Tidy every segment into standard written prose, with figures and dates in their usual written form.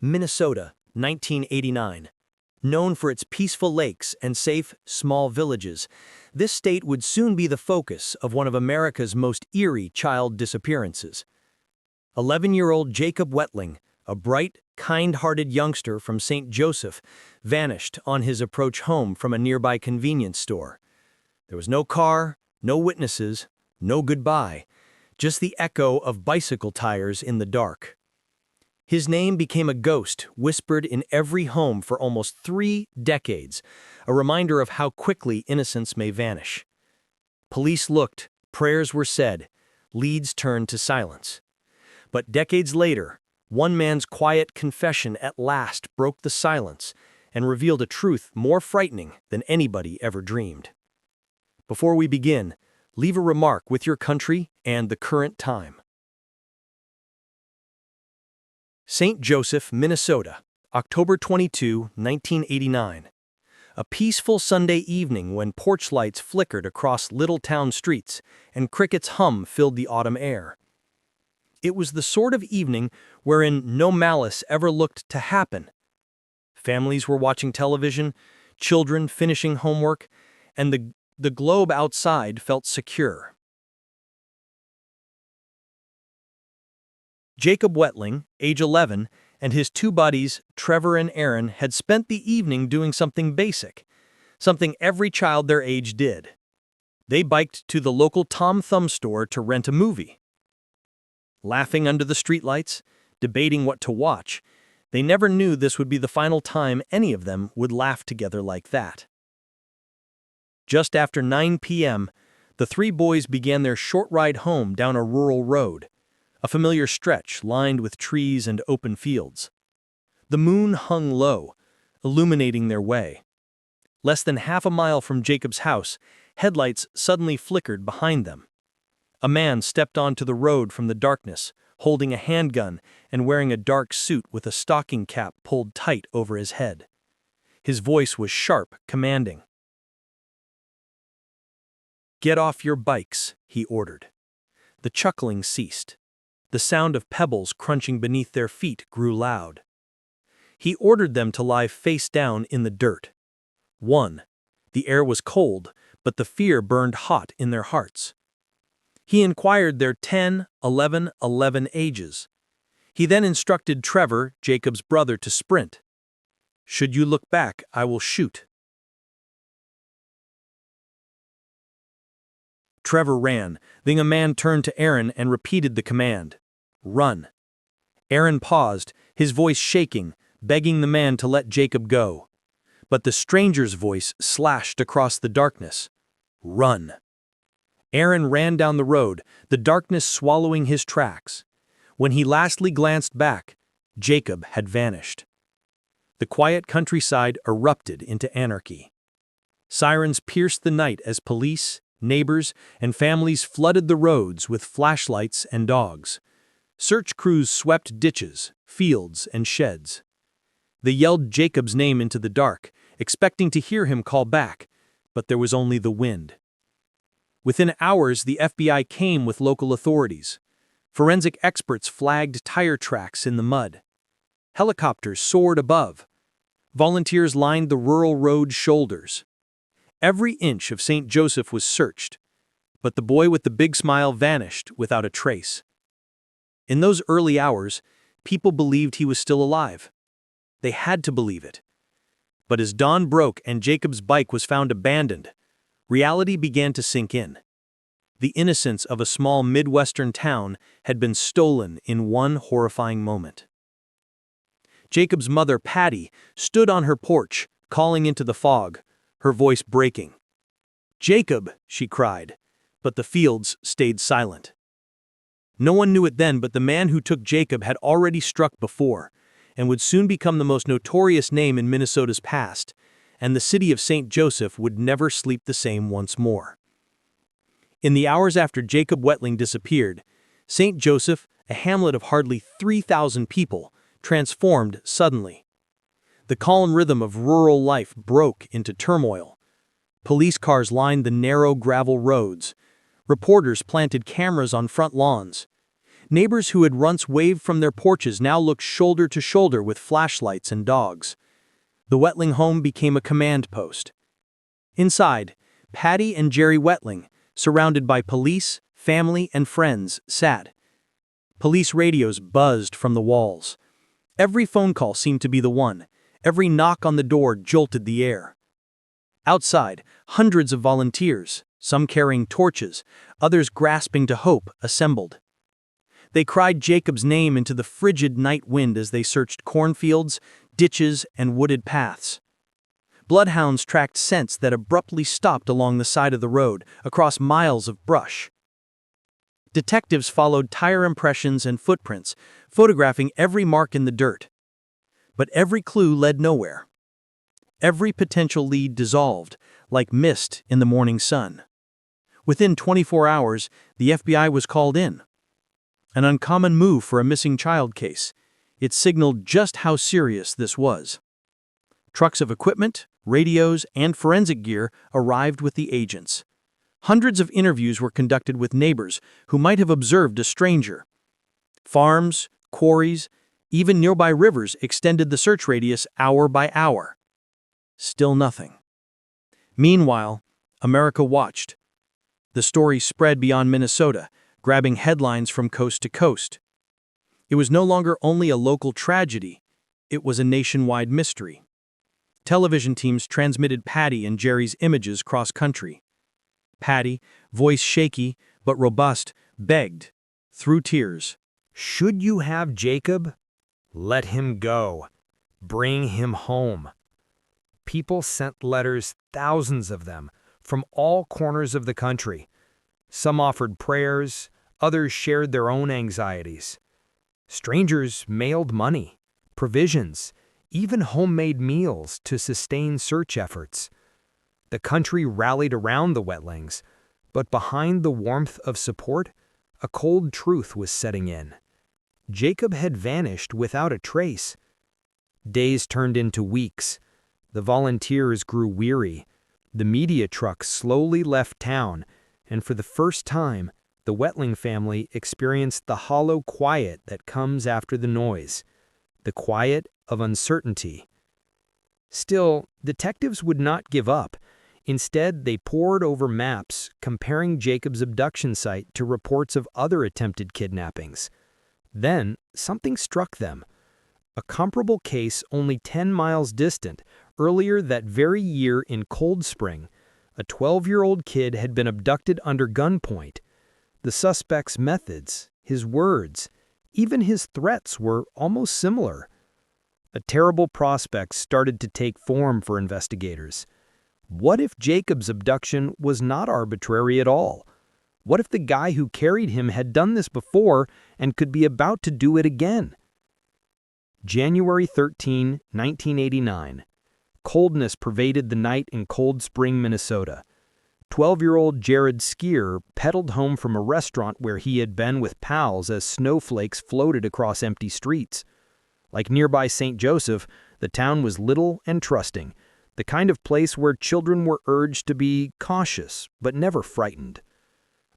Minnesota, 1989. Known for its peaceful lakes and safe, small villages, this state would soon be the focus of one of America's most eerie child disappearances. 11-year-old Jacob Wetterling, a bright, kind-hearted youngster from St. Joseph, vanished on his approach home from a nearby convenience store. There was no car, no witnesses, no goodbye, just the echo of bicycle tires in the dark. His name became a ghost whispered in every home for almost 3 decades, a reminder of how quickly innocence may vanish. Police looked, prayers were said, leads turned to silence. But decades later, one man's quiet confession at last broke the silence and revealed a truth more frightening than anybody ever dreamed. Before we begin, leave a remark with your country and the current time. St. Joseph, Minnesota, October 22, 1989. A peaceful Sunday evening when porch lights flickered across little town streets and crickets' hum filled the autumn air. It was the sort of evening wherein no malice ever looked to happen. Families were watching television, children finishing homework, and the globe outside felt secure. Jacob Wetterling, age 11, and his 2 buddies, Trevor and Aaron, had spent the evening doing something basic, something every child their age did. They biked to the local Tom Thumb store to rent a movie. Laughing under the streetlights, debating what to watch, they never knew this would be the final time any of them would laugh together like that. Just after 9 p.m., the 3 boys began their short ride home down a rural road, a familiar stretch lined with trees and open fields. The moon hung low, illuminating their way. Less than half a mile from Jacob's house, headlights suddenly flickered behind them. A man stepped onto the road from the darkness, holding a handgun and wearing a dark suit with a stocking cap pulled tight over his head. His voice was sharp, commanding. "Get off your bikes," he ordered. The chuckling ceased. The sound of pebbles crunching beneath their feet grew loud. He ordered them to lie face down in the dirt. 1. The air was cold, but the fear burned hot in their hearts. He inquired their 10, 11, 11 ages. He then instructed Trevor, Jacob's brother, to sprint. "Should you look back, I will shoot." Trevor ran, then a man turned to Aaron and repeated the command. "Run." Aaron paused, his voice shaking, begging the man to let Jacob go. But the stranger's voice slashed across the darkness. "Run." Aaron ran down the road, the darkness swallowing his tracks. When he lastly glanced back, Jacob had vanished. The quiet countryside erupted into anarchy. Sirens pierced the night as police, neighbors, and families flooded the roads with flashlights and dogs. Search crews swept ditches, fields, and sheds. They yelled Jacob's name into the dark, expecting to hear him call back, but there was only the wind. Within hours, the FBI came with local authorities. Forensic experts flagged tire tracks in the mud. Helicopters soared above. Volunteers lined the rural road shoulders. Every inch of St. Joseph was searched, but the boy with the big smile vanished without a trace. In those early hours, people believed he was still alive. They had to believe it. But as dawn broke and Jacob's bike was found abandoned, reality began to sink in. The innocence of a small Midwestern town had been stolen in one horrifying moment. Jacob's mother, Patty, stood on her porch, calling into the fog, her voice breaking. "Jacob," she cried, but the fields stayed silent. No one knew it then, but the man who took Jacob had already struck before, and would soon become the most notorious name in Minnesota's past, and the city of St. Joseph would never sleep the same once more. In the hours after Jacob Wetterling disappeared, St. Joseph, a hamlet of hardly 3,000 people, transformed suddenly. The calm rhythm of rural life broke into turmoil. Police cars lined the narrow gravel roads. Reporters planted cameras on front lawns. Neighbors who had once waved from their porches now looked shoulder to shoulder with flashlights and dogs. The Wetterling home became a command post. Inside, Patty and Jerry Wetterling, surrounded by police, family, and friends, sat. Police radios buzzed from the walls. Every phone call seemed to be the one. Every knock on the door jolted the air. Outside, hundreds of volunteers, some carrying torches, others grasping to hope, assembled. They cried Jacob's name into the frigid night wind as they searched cornfields, ditches, and wooded paths. Bloodhounds tracked scents that abruptly stopped along the side of the road, across miles of brush. Detectives followed tire impressions and footprints, photographing every mark in the dirt. But every clue led nowhere. Every potential lead dissolved, like mist in the morning sun. Within 24 hours, the FBI was called in. An uncommon move for a missing child case. It signaled just how serious this was. Trucks of equipment, radios, and forensic gear arrived with the agents. Hundreds of interviews were conducted with neighbors who might have observed a stranger. Farms, quarries, even nearby rivers extended the search radius hour by hour. Still nothing. Meanwhile, America watched. The story spread beyond Minnesota, grabbing headlines from coast to coast. It was no longer only a local tragedy, it was a nationwide mystery. Television teams transmitted Patty and Jerry's images cross-country. Patty, voice shaky but robust, begged, through tears, "Should you have Jacob? Let him go. Bring him home." People sent letters, thousands of them, from all corners of the country. Some offered prayers, others shared their own anxieties. Strangers mailed money, provisions, even homemade meals to sustain search efforts. The country rallied around the Wetterlings, but behind the warmth of support, a cold truth was setting in. Jacob had vanished without a trace. Days turned into weeks. The volunteers grew weary. The media trucks slowly left town, and for the first time, the Wetterling family experienced the hollow quiet that comes after the noise, the quiet of uncertainty. Still, detectives would not give up. Instead, they pored over maps, comparing Jacob's abduction site to reports of other attempted kidnappings. Then, something struck them. A comparable case only 10 miles distant, earlier that very year in Cold Spring, a 12-year-old kid had been abducted under gunpoint. The suspect's methods, his words, even his threats were almost similar. A terrible prospect started to take form for investigators. What if Jacob's abduction was not arbitrary at all? What if the guy who carried him had done this before and could be about to do it again? January 13, 1989. Coldness pervaded the night in Cold Spring, Minnesota. 12-year-old Jared Skier pedaled home from a restaurant where he had been with pals as snowflakes floated across empty streets. Like nearby St. Joseph, the town was little and trusting, the kind of place where children were urged to be cautious but never frightened.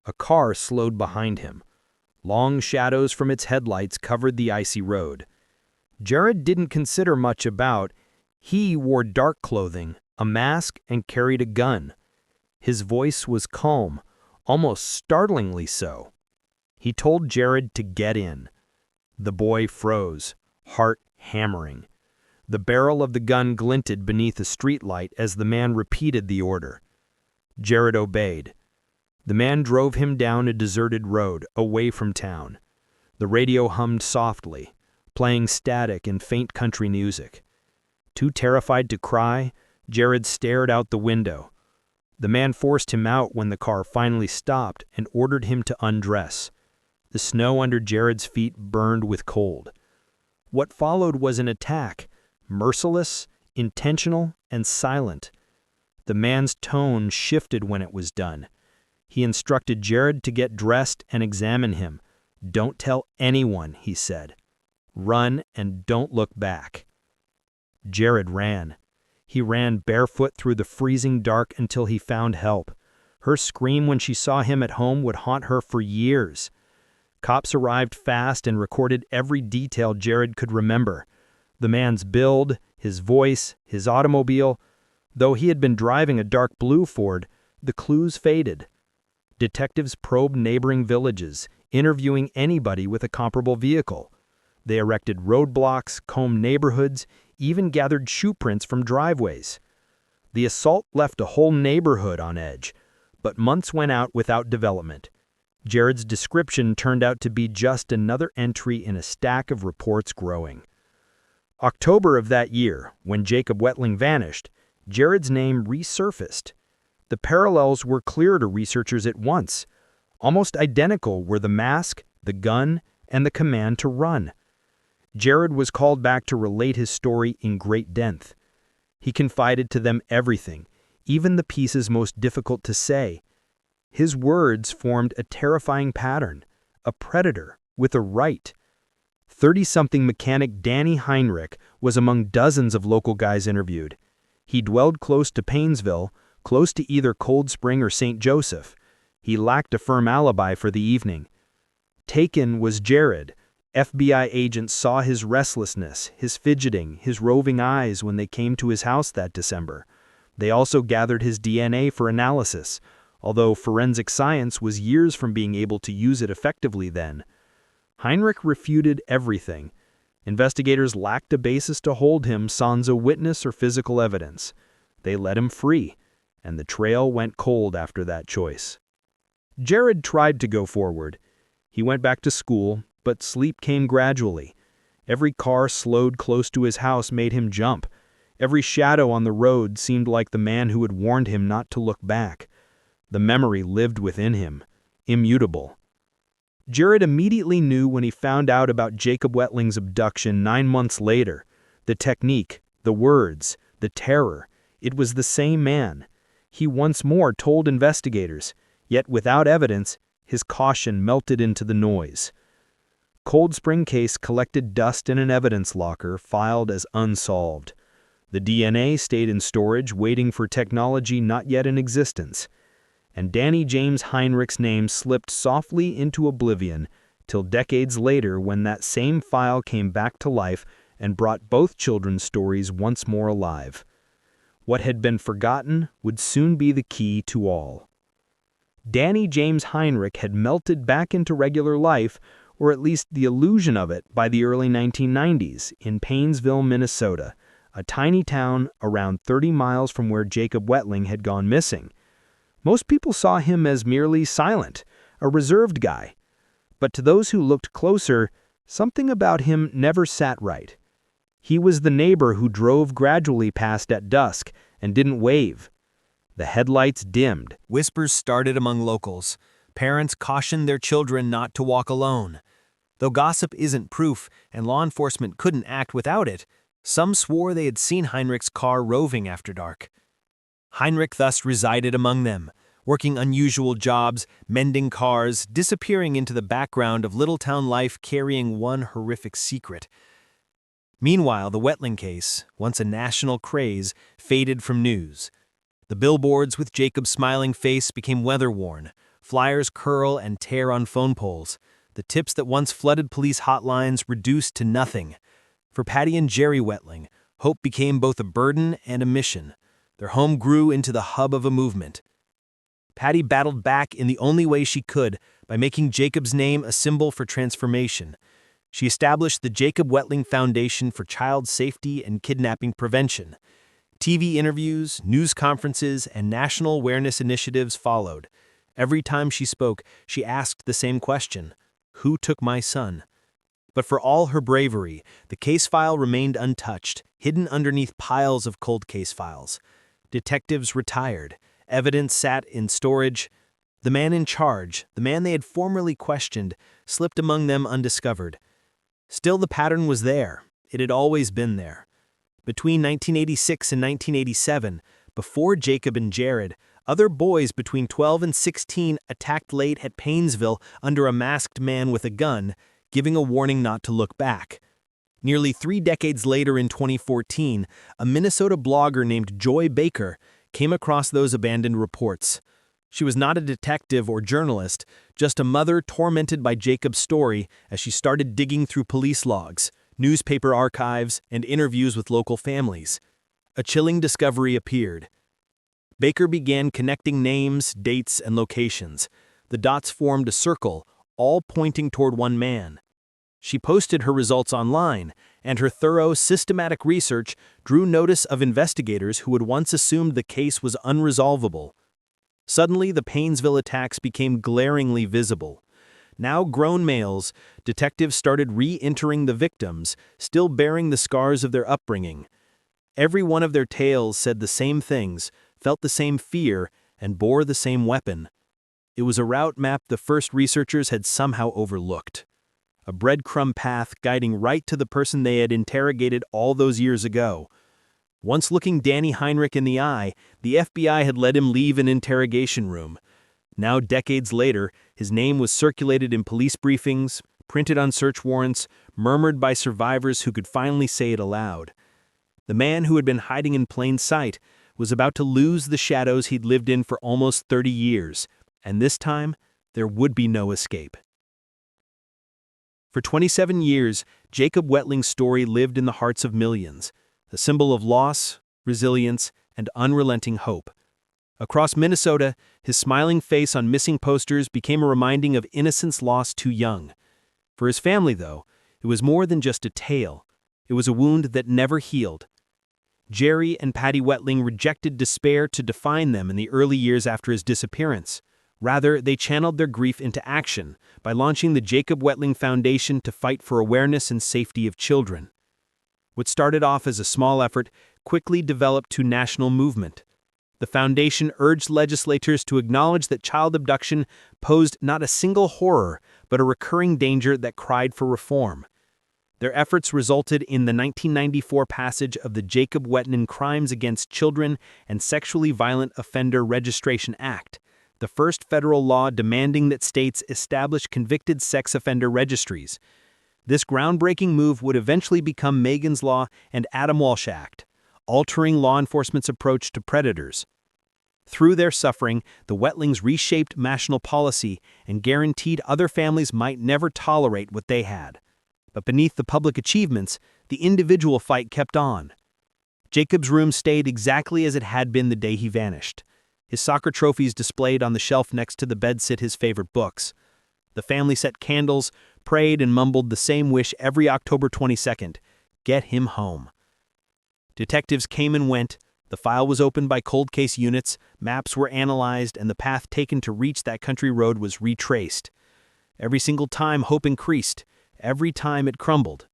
A car slowed behind him. Long shadows from its headlights covered the icy road. Jared didn't consider much about. He wore dark clothing, a mask, and carried a gun. His voice was calm, almost startlingly so. He told Jared to get in. The boy froze, heart hammering. The barrel of the gun glinted beneath a streetlight as the man repeated the order. Jared obeyed. The man drove him down a deserted road, away from town. The radio hummed softly, playing static and faint country music. Too terrified to cry, Jared stared out the window. The man forced him out when the car finally stopped and ordered him to undress. The snow under Jared's feet burned with cold. What followed was an attack, merciless, intentional, and silent. The man's tone shifted when it was done. He instructed Jared to get dressed and examine him. "Don't tell anyone," he said. "Run and don't look back." Jared ran. He ran barefoot through the freezing dark until he found help. Her scream when she saw him at home would haunt her for years. Cops arrived fast and recorded every detail Jared could remember. The man's build, his voice, his automobile. Though he had been driving a dark blue Ford, the clues faded. Detectives probed neighboring villages, interviewing anybody with a comparable vehicle. They erected roadblocks, combed neighborhoods, even gathered shoe prints from driveways. The assault left a whole neighborhood on edge, but months went out without development. Jared's description turned out to be just another entry in a stack of reports growing. October of that year, when Jacob Wetterling vanished, Jared's name resurfaced. The parallels were clear to researchers at once. Almost identical were the mask, the gun, and the command to run. Jared was called back to relate his story in great depth. He confided to them everything, even the pieces most difficult to say. His words formed a terrifying pattern, a predator with a right. 30-something mechanic Danny Heinrich was among dozens of local guys interviewed. He dwelled close to Painesville, close to either Cold Spring or St. Joseph. He lacked a firm alibi for the evening. Taken was Jared. FBI agents saw his restlessness, his fidgeting, his roving eyes when they came to his house that December. They also gathered his DNA for analysis, although forensic science was years from being able to use it effectively then. Heinrich refuted everything. Investigators lacked a basis to hold him sans a witness or physical evidence. They let him free, and the trail went cold after that choice. Jared tried to go forward. He went back to school, but sleep came gradually. Every car slowed close to his house made him jump. Every shadow on the road seemed like the man who had warned him not to look back. The memory lived within him, immutable. Jared immediately knew when he found out about Jacob Wetterling's abduction 9 months later. The technique, the words, the terror. It was the same man. He once more told investigators, yet without evidence, his caution melted into the noise. Cold Spring case collected dust in an evidence locker filed as unsolved. The DNA stayed in storage waiting for technology not yet in existence. And Danny James Heinrich's name slipped softly into oblivion till decades later when that same file came back to life and brought both children's stories once more alive. What had been forgotten would soon be the key to all. Danny James Heinrich had melted back into regular life, or at least the illusion of it, by the early 1990s in Painesville, Minnesota, a tiny town around 30 miles from where Jacob Wetterling had gone missing. Most people saw him as merely silent, a reserved guy. But to those who looked closer, something about him never sat right. He was the neighbor who drove gradually past at dusk and didn't wave. The headlights dimmed. Whispers started among locals. Parents cautioned their children not to walk alone. Though gossip isn't proof and law enforcement couldn't act without it, some swore they had seen Heinrich's car roving after dark. Heinrich thus resided among them, working unusual jobs, mending cars, disappearing into the background of little-town life carrying one horrific secret. Meanwhile, the Wetterling case, once a national craze, faded from news. The billboards with Jacob's smiling face became weather-worn. Flyers curl and tear on phone poles. The tips that once flooded police hotlines reduced to nothing. For Patty and Jerry Wetterling, hope became both a burden and a mission. Their home grew into the hub of a movement. Patty battled back in the only way she could by making Jacob's name a symbol for transformation. She established the Jacob Wetterling Foundation for Child Safety and Kidnapping Prevention. TV interviews, news conferences, and national awareness initiatives followed. Every time she spoke, she asked the same question: who took my son? But for all her bravery, the case file remained untouched, hidden underneath piles of cold case files. Detectives retired. Evidence sat in storage. The man in charge, the man they had formerly questioned, slipped among them undiscovered. Still, the pattern was there. It had always been there. Between 1986 and 1987, before Jacob and Jared, other boys between 12 and 16 attacked late at Painesville under a masked man with a gun, giving a warning not to look back. Nearly 3 decades later in 2014, a Minnesota blogger named Joy Baker came across those abandoned reports. She was not a detective or journalist, just a mother tormented by Jacob's story as she started digging through police logs, newspaper archives, and interviews with local families. A chilling discovery appeared. Baker began connecting names, dates, and locations. The dots formed a circle, all pointing toward one man. She posted her results online, and her thorough, systematic research drew notice of investigators who had once assumed the case was unresolvable. Suddenly, the Painesville attacks became glaringly visible. Now grown males, detectives started re-entering the victims, still bearing the scars of their upbringing. Every one of their tales said the same things, felt the same fear, and bore the same weapon. It was a route map the first researchers had somehow overlooked. A breadcrumb path guiding right to the person they had interrogated all those years ago. Once looking Danny Heinrich in the eye, the FBI had let him leave an interrogation room. Now, decades later, his name was circulated in police briefings, printed on search warrants, murmured by survivors who could finally say it aloud. The man who had been hiding in plain sight was about to lose the shadows he'd lived in for almost 30 years, and this time, there would be no escape. For 27 years, Jacob Wettling's story lived in the hearts of millions, a symbol of loss, resilience, and unrelenting hope. Across Minnesota, his smiling face on missing posters became a reminding of innocence lost too young. For his family, though, it was more than just a tale. It was a wound that never healed. Jerry and Patty Wetling rejected despair to define them in the early years after his disappearance. Rather, they channeled their grief into action by launching the Jacob Wetling Foundation to fight for awareness and safety of children. What started off as a small effort quickly developed to national movement. The foundation urged legislators to acknowledge that child abduction posed not a single horror, but a recurring danger that cried for reform. Their efforts resulted in the 1994 passage of the Jacob Wetling Crimes Against Children and Sexually Violent Offender Registration Act, the first federal law demanding that states establish convicted sex offender registries. This groundbreaking move would eventually become Megan's Law and Adam Walsh Act, altering law enforcement's approach to predators. Through their suffering, the Wetlings reshaped national policy and guaranteed other families might never tolerate what they had. But beneath the public achievements, the individual fight kept on. Jacob's room stayed exactly as it had been the day he vanished. His soccer trophies displayed on the shelf next to the bed sit his favorite books. The family set candles, prayed, and mumbled the same wish every October 22nd: get him home. Detectives came and went, the file was opened by cold case units, maps were analyzed, and the path taken to reach that country road was retraced. Every single time hope increased, every time it crumbled.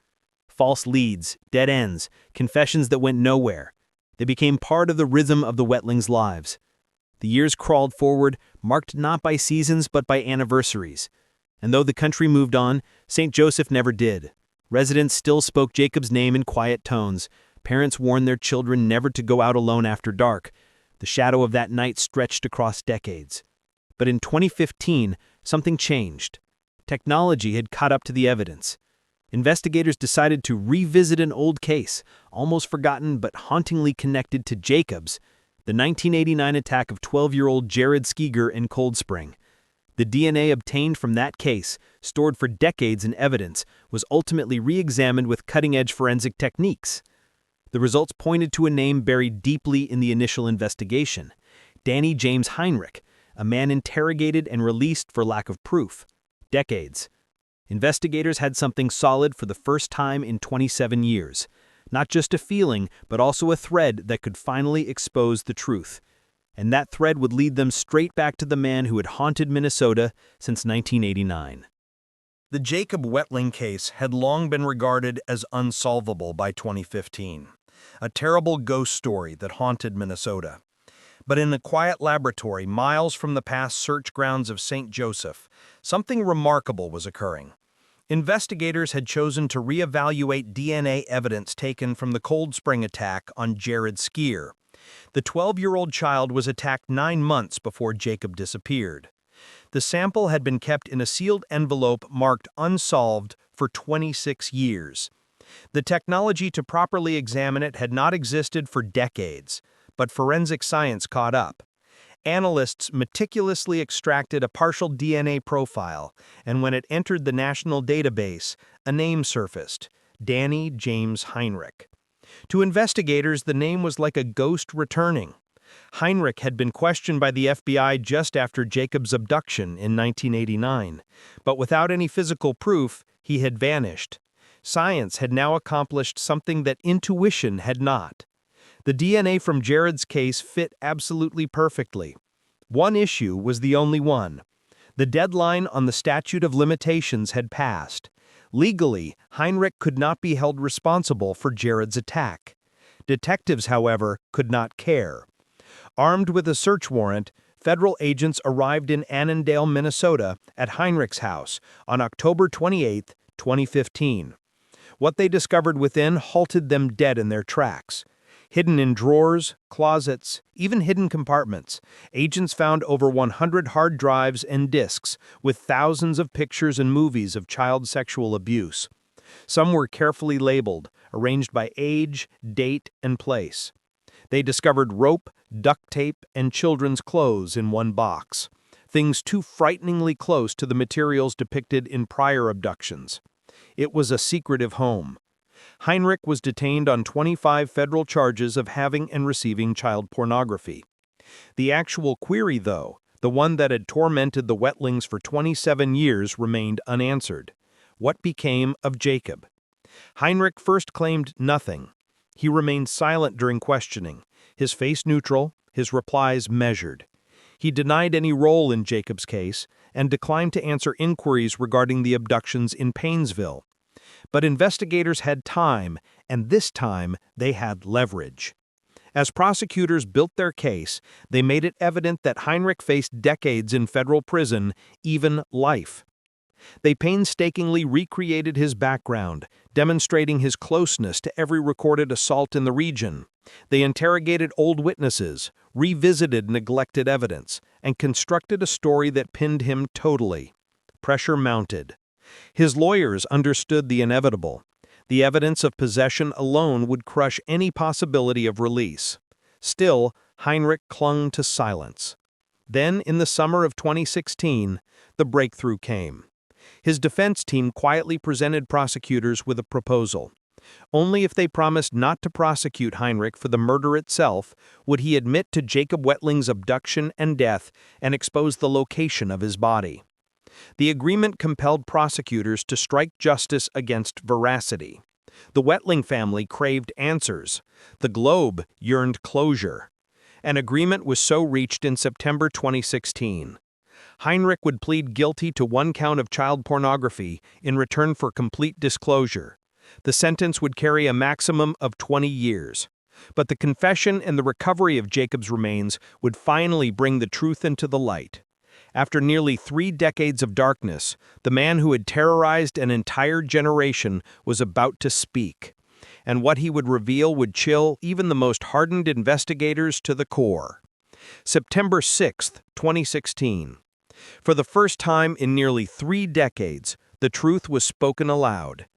False leads, dead ends, confessions that went nowhere. They became part of the rhythm of the Wetlings' lives. The years crawled forward, marked not by seasons but by anniversaries. And though the country moved on, St. Joseph never did. Residents still spoke Jacob's name in quiet tones. Parents warned their children never to go out alone after dark. The shadow of that night stretched across decades. But in 2015, something changed. Technology had caught up to the evidence. Investigators decided to revisit an old case, almost forgotten but hauntingly connected to Jacob's, the 1989 attack of 12-year-old Jared Skeeger in Cold Spring. The DNA obtained from that case, stored for decades in evidence, was ultimately re-examined with cutting-edge forensic techniques. The results pointed to a name buried deeply in the initial investigation: Danny James Heinrich, a man interrogated and released for lack of proof. Decades. Investigators had something solid for the first time in 27 years. Not just a feeling, but also a thread that could finally expose the truth. And that thread would lead them straight back to the man who had haunted Minnesota since 1989. The Jacob Wetling case had long been regarded as unsolvable by 2015, a terrible ghost story that haunted Minnesota. But in a quiet laboratory miles from the past search grounds of St. Joseph, something remarkable was occurring. Investigators had chosen to reevaluate DNA evidence taken from the Cold Spring attack on Jared Skeeger. The 12-year-old child was attacked 9 months before Jacob disappeared. The sample had been kept in a sealed envelope marked unsolved for 26 years. The technology to properly examine it had not existed for decades, but forensic science caught up. Analysts meticulously extracted a partial DNA profile, and when it entered the national database, a name surfaced: Danny James Heinrich. To investigators, the name was like a ghost returning. Heinrich had been questioned by the FBI just after Jacob's abduction in 1989, but without any physical proof, he had vanished. Science had now accomplished something that intuition had not. The DNA from Jared's case fit absolutely perfectly. One issue was the only one. The deadline on the statute of limitations had passed. Legally, Heinrich could not be held responsible for Jared's attack. Detectives, however, could not care. Armed with a search warrant, federal agents arrived in Annandale, Minnesota, at Heinrich's house on October 28, 2015. What they discovered within halted them dead in their tracks. Hidden in drawers, closets, even hidden compartments, agents found over 100 hard drives and disks with thousands of pictures and movies of child sexual abuse. Some were carefully labeled, arranged by age, date, and place. They discovered rope, duct tape, and children's clothes in one box, things too frighteningly close to the materials depicted in prior abductions. It was a secretive home. Heinrich was detained on 25 federal charges of having and receiving child pornography. The actual query, though, the one that had tormented the Wetterlings for 27 years, remained unanswered. What became of Jacob? Heinrich first claimed nothing. He remained silent during questioning, his face neutral, his replies measured. He denied any role in Jacob's case and declined to answer inquiries regarding the abductions in Paynesville. But investigators had time, and this time they had leverage. As prosecutors built their case, they made it evident that Heinrich faced decades in federal prison, even life. They painstakingly recreated his background, demonstrating his closeness to every recorded assault in the region. They interrogated old witnesses, revisited neglected evidence, and constructed a story that pinned him totally. Pressure mounted. His lawyers understood the inevitable. The evidence of possession alone would crush any possibility of release. Still, Heinrich clung to silence. Then, in the summer of 2016, the breakthrough came. His defense team quietly presented prosecutors with a proposal. Only if they promised not to prosecute Heinrich for the murder itself would he admit to Jacob Wetterling's abduction and death and expose the location of his body. The agreement compelled prosecutors to strike justice against veracity. The Wetterling family craved answers. The Globe yearned closure. An agreement was so reached in September 2016. Heinrich would plead guilty to one count of child pornography in return for complete disclosure. The sentence would carry a maximum of 20 years. But the confession and the recovery of Jacob's remains would finally bring the truth into the light. After nearly 3 decades of darkness, the man who had terrorized an entire generation was about to speak. And what he would reveal would chill even the most hardened investigators to the core. September 6, 2016. For the first time in nearly 3 decades, the truth was spoken aloud.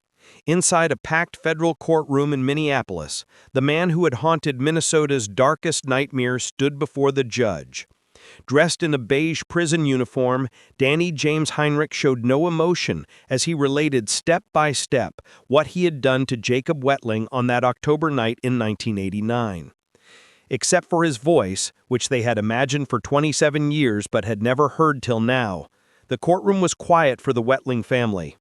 Inside a packed federal courtroom in Minneapolis, the man who had haunted Minnesota's darkest nightmare stood before the judge. Dressed in a beige prison uniform, Danny James Heinrich showed no emotion as he related step by step what he had done to Jacob Wetterling on that October night in 1989. Except for his voice, which they had imagined for 27 years but had never heard till now, the courtroom was quiet for the Wetterling family.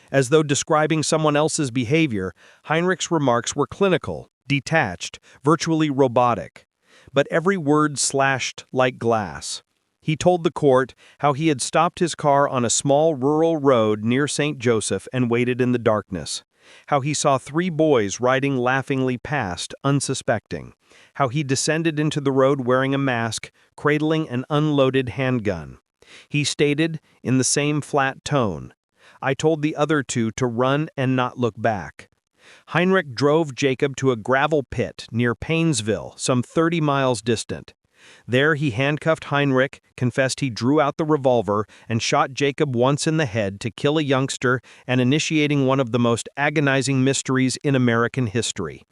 As though describing someone else's behavior, Heinrich's remarks were clinical, detached, virtually robotic. But every word slashed like glass. He told the court how he had stopped his car on a small rural road near St. Joseph and waited in the darkness. How he saw 3 boys riding laughingly past, unsuspecting. How he descended into the road wearing a mask, cradling an unloaded handgun. He stated, in the same flat tone, "I told the other 2 to run and not look back." Heinrich drove Jacob to a gravel pit near Paynesville, some 30 miles distant. There he handcuffed Heinrich, confessed he drew out the revolver, and shot Jacob once in the head to kill a youngster and initiating one of the most agonizing mysteries in American history.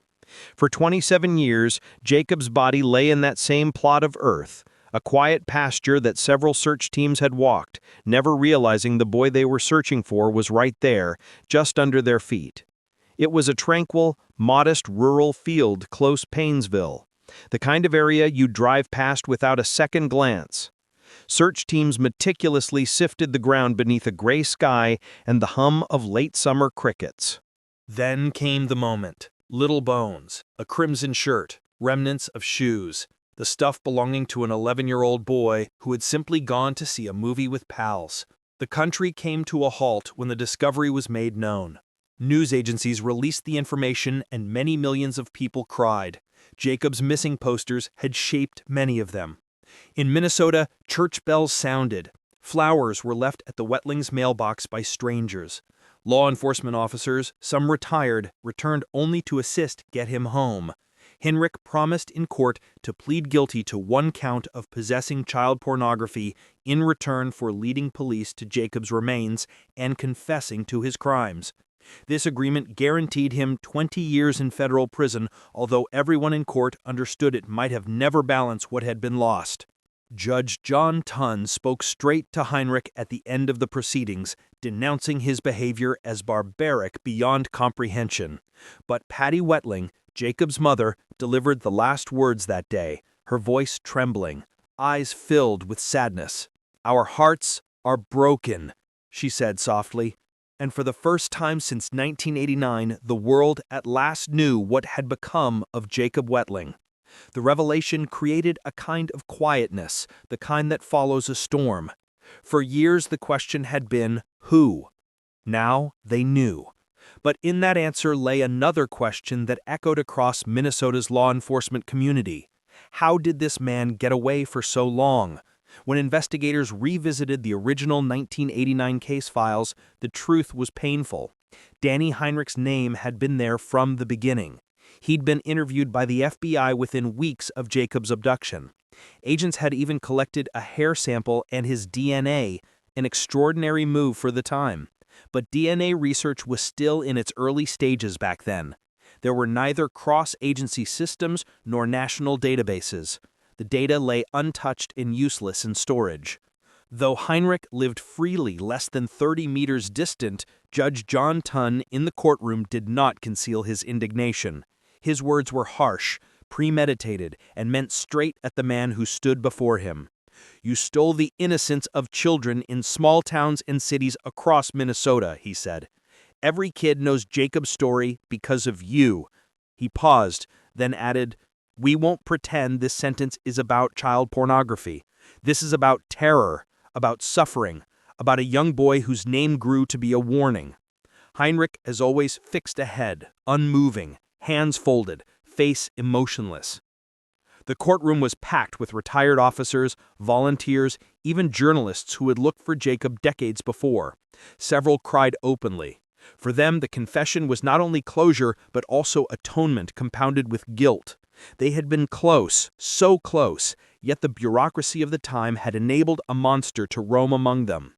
For 27 years, Jacob's body lay in that same plot of earth, a quiet pasture that several search teams had walked, never realizing the boy they were searching for was right there, just under their feet. It was a tranquil, modest rural field close Painesville, the kind of area you'd drive past without a second glance. Search teams meticulously sifted the ground beneath a gray sky and the hum of late summer crickets. Then came the moment. Little bones, a crimson shirt, remnants of shoes, the stuff belonging to an 11-year-old boy who had simply gone to see a movie with pals. The country came to a halt when the discovery was made known. News agencies released the information and many millions of people cried. Jacob's missing posters had shaped many of them. In Minnesota, church bells sounded. Flowers were left at the Wettling's mailbox by strangers. Law enforcement officers, some retired, returned only to assist get him home. Hinrich promised in court to plead guilty to 1 count of possessing child pornography in return for leading police to Jacob's remains and confessing to his crimes. This agreement guaranteed him 20 years in federal prison, although everyone in court understood it might have never balanced what had been lost. Judge John Tunn spoke straight to Hinrich at the end of the proceedings, denouncing his behavior as barbaric beyond comprehension. But Patty Wetterling, Jacob's mother, delivered the last words that day, her voice trembling, eyes filled with sadness. "Our hearts are broken," she said softly. And for the first time since 1989, the world at last knew what had become of Jacob Wetterling. The revelation created a kind of quietness, the kind that follows a storm. For years the question had been, who? Now they knew. But in that answer lay another question that echoed across Minnesota's law enforcement community. How did this man get away for so long? When investigators revisited the original 1989 case files, the truth was painful. Danny Heinrich's name had been there from the beginning. He'd been interviewed by the FBI within weeks of Jacob's abduction. Agents had even collected a hair sample and his DNA, an extraordinary move for the time. But DNA research was still in its early stages back then. There were neither cross-agency systems nor national databases. The data lay untouched and useless in storage. Though Heinrich lived freely less than 30 meters distant, Judge John Tunn in the courtroom did not conceal his indignation. His words were harsh, premeditated, and meant straight at the man who stood before him. "You stole the innocence of children in small towns and cities across Minnesota," he said. "Every kid knows Jacob's story because of you." He paused, then added, "We won't pretend this sentence is about child pornography. This is about terror, about suffering, about a young boy whose name grew to be a warning." Heinrich, as always, fixed ahead, unmoving, hands folded, face emotionless. The courtroom was packed with retired officers, volunteers, even journalists who had looked for Jacob decades before. Several cried openly. For them, the confession was not only closure, but also atonement compounded with guilt. They had been close, so close, yet the bureaucracy of the time had enabled a monster to roam among them.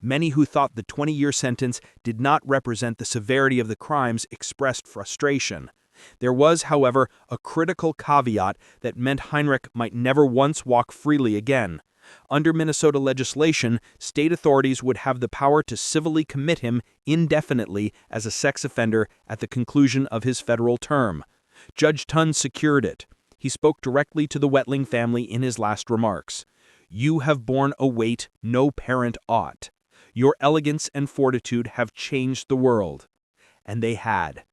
Many who thought the 20-year sentence did not represent the severity of the crimes expressed frustration. There was, however, a critical caveat that meant Heinrich might never once walk freely again. Under Minnesota legislation, state authorities would have the power to civilly commit him indefinitely as a sex offender at the conclusion of his federal term. Judge Tunn secured it. He spoke directly to the Wetterling family in his last remarks. "You have borne a weight no parent ought. Your elegance and fortitude have changed the world." And they had.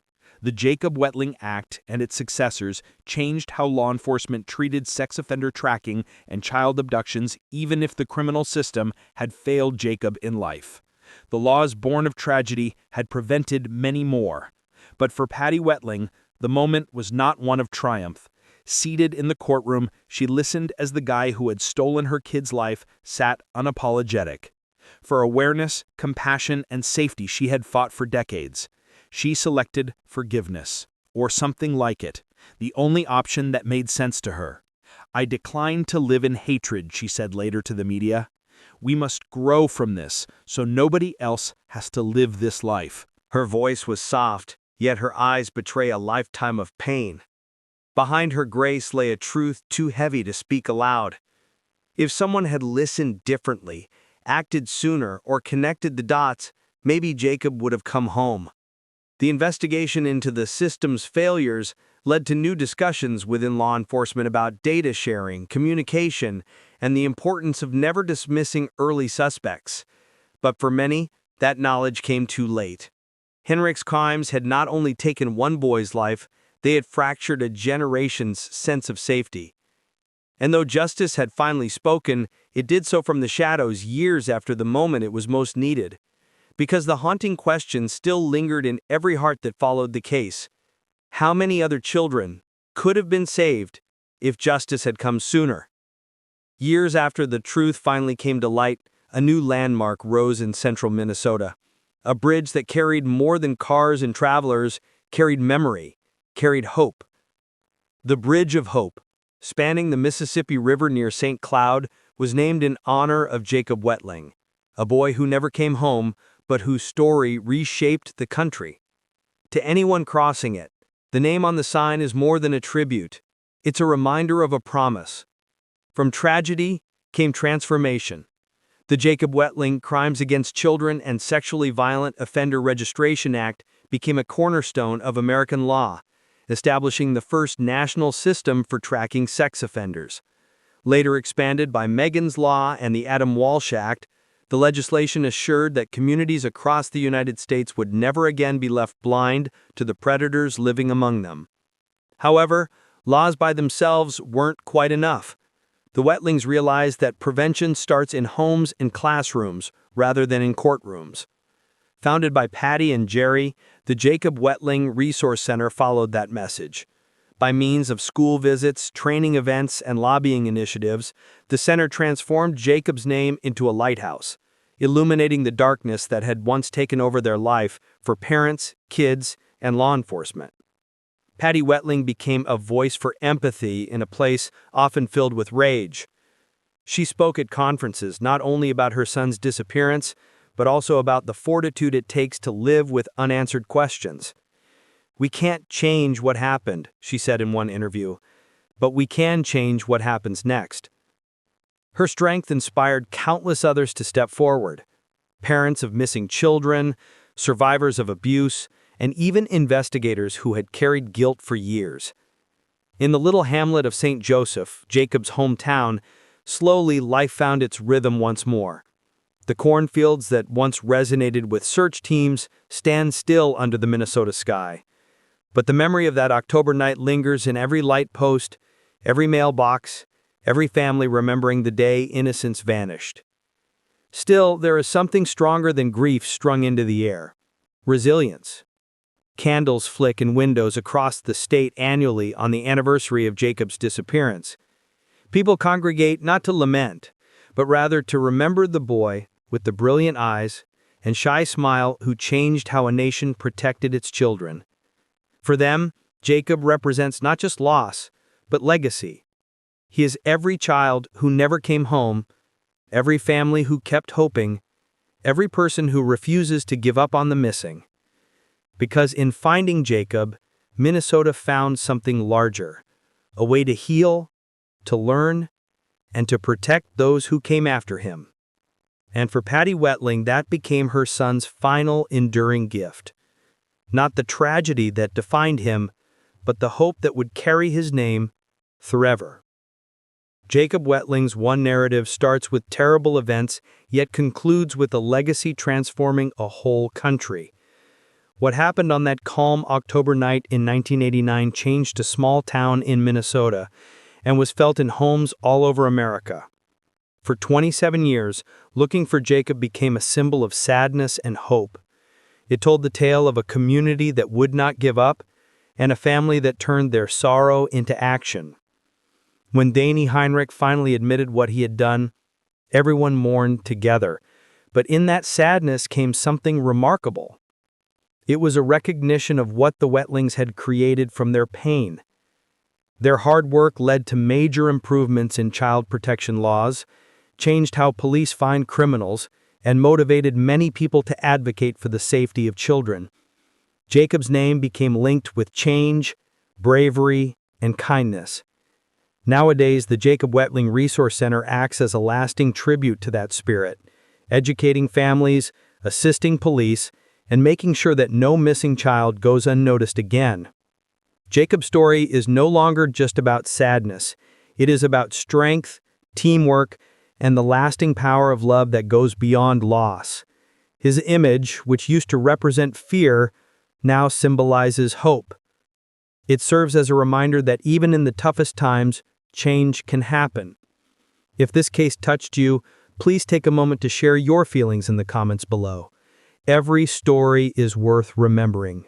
The Jacob Wetterling Act and its successors changed how law enforcement treated sex offender tracking and child abductions, even if the criminal system had failed Jacob in life. The laws born of tragedy had prevented many more. But for Patty Wetterling, the moment was not one of triumph. Seated in the courtroom, she listened as the guy who had stolen her kid's life sat unapologetic. For awareness, compassion, and safety she had fought for decades. She selected forgiveness, or something like it, the only option that made sense to her. "I decline to live in hatred," she said later to the media. "We must grow from this, so nobody else has to live this life." Her voice was soft, yet her eyes betray a lifetime of pain. Behind her grace lay a truth too heavy to speak aloud. If someone had listened differently, acted sooner, or connected the dots, maybe Jacob would have come home. The investigation into the system's failures led to new discussions within law enforcement about data sharing, communication, and the importance of never dismissing early suspects. But for many, that knowledge came too late. Henrik's crimes had not only taken one boy's life, they had fractured a generation's sense of safety. And though justice had finally spoken, it did so from the shadows years after the moment it was most needed. Because the haunting question still lingered in every heart that followed the case. How many other children could have been saved if justice had come sooner? Years after the truth finally came to light, a new landmark rose in central Minnesota. A bridge that carried more than cars and travelers, carried memory, carried hope. The Bridge of Hope, spanning the Mississippi River near St. Cloud, was named in honor of Jacob Wetterling, a boy who never came home, but whose story reshaped the country. To anyone crossing it, the name on the sign is more than a tribute. It's a reminder of a promise. From tragedy came transformation. The Jacob Wetterling Crimes Against Children and Sexually Violent Offender Registration Act became a cornerstone of American law, establishing the first national system for tracking sex offenders. Later expanded by Megan's Law and the Adam Walsh Act, the legislation assured that communities across the United States would never again be left blind to the predators living among them. However, laws by themselves weren't quite enough. The Wetterlings realized that prevention starts in homes and classrooms rather than in courtrooms. Founded by Patty and Jerry, the Jacob Wetterling Resource Center followed that message. By means of school visits, training events, and lobbying initiatives, the center transformed Jacob's name into a lighthouse, illuminating the darkness that had once taken over their life for parents, kids, and law enforcement. Patty Wetterling became a voice for empathy in a place often filled with rage. She spoke at conferences not only about her son's disappearance, but also about the fortitude it takes to live with unanswered questions. "We can't change what happened," she said in one interview, "but we can change what happens next." Her strength inspired countless others to step forward. Parents of missing children, survivors of abuse, and even investigators who had carried guilt for years. In the little hamlet of St. Joseph, Jacob's hometown, slowly life found its rhythm once more. The cornfields that once resonated with search teams stand still under the Minnesota sky. But the memory of that October night lingers in every light post, every mailbox, every family remembering the day innocence vanished. Still, there is something stronger than grief strung into the air: resilience. Candles flick in windows across the state annually on the anniversary of Jacob's disappearance. People congregate not to lament, but rather to remember the boy with the brilliant eyes and shy smile who changed how a nation protected its children. For them, Jacob represents not just loss, but legacy. He is every child who never came home, every family who kept hoping, every person who refuses to give up on the missing. Because in finding Jacob, Minnesota found something larger, a way to heal, to learn, and to protect those who came after him. And for Patty Wetterling, that became her son's final enduring gift. Not the tragedy that defined him, but the hope that would carry his name forever. Jacob Wetterling's one narrative starts with terrible events, yet concludes with a legacy transforming a whole country. What happened on that calm October night in 1989 changed a small town in Minnesota and was felt in homes all over America. For 27 years, looking for Jacob became a symbol of sadness and hope. It told the tale of a community that would not give up and a family that turned their sorrow into action. When Danny Heinrich finally admitted what he had done, everyone mourned together. But in that sadness came something remarkable. It was a recognition of what the Wetterlings had created from their pain. Their hard work led to major improvements in child protection laws, changed how police find criminals, and motivated many people to advocate for the safety of children. Jacob's name became linked with change, bravery, and kindness. Nowadays, the Jacob Wetterling Resource Center acts as a lasting tribute to that spirit, educating families, assisting police, and making sure that no missing child goes unnoticed again. Jacob's story is no longer just about sadness. It is about strength, teamwork, and the lasting power of love that goes beyond loss. His image, which used to represent fear, now symbolizes hope. It serves as a reminder that even in the toughest times, change can happen. If this case touched you, please take a moment to share your feelings in the comments below. Every story is worth remembering.